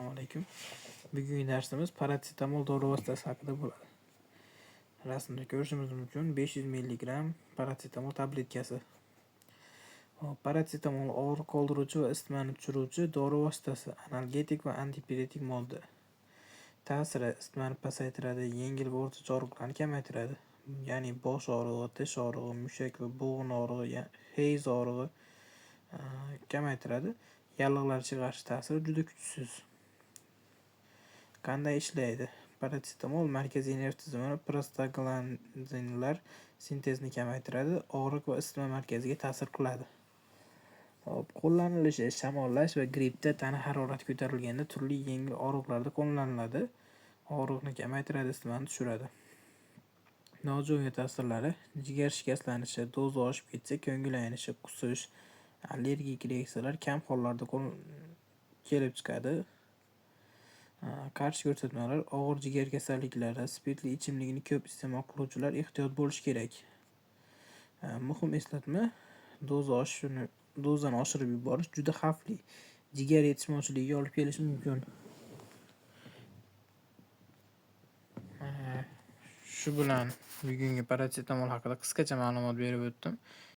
Assalomu alaykum. Bugungi darsimiz parasetamol dori vositasi haqida bo'ladi. Rasmda ko'rishimiz mumkin 500 mg parasetamol tabletkasi. Parasetamol og'riq qoldiruvchi va isitmani tushiruvchi dori vositasi, analgetik va antipiretik modda. Ta'siri isitmani pasaytiradi, yengil va o'rtacha og'riqlarni kamaytiradi. Ya'ni bosh og'rig'i, tish og'rig'i, mushak va bo'g'in og'rig'i, hayz og'rig'i kamaytiradi. Yallig'larga qarshi ta'siri juda kuchsiz. Qanday ishlaydi? Parasetamol markaziy nerv tizimini prostaglandinlar sintezini kamaytiradi, og'riq va isitma markaziga ta'sir qiladi. Qo'llanilishi shamollash va grippda tana harorati ko'tarilganda turli yengil og'riqlarda qo'llaniladi. Og'riqni kamaytiradi, isitmani tushiradi. Nojo'ya ta'sirlari: jigar shikastlanishi, doza oshib ketsa, ko'ngil aynishi, qusish, allergik reaksiyalar kam hollarda kelib chiqadi. Qarshi ko'rsatmalar: og'ir jigar kasalliklari, spirtli ichimlikni ko'p iste'mol qiluvchilar ehtiyot bo'lish kerak. Muhim eslatma: dozani oshirib yuborish juda xavfli. Jigar yetishmovchiligiga olib kelishi mumkin. Shu bilan bugungi parasetamol haqida qisqacha ma'lumot berib o'tdim.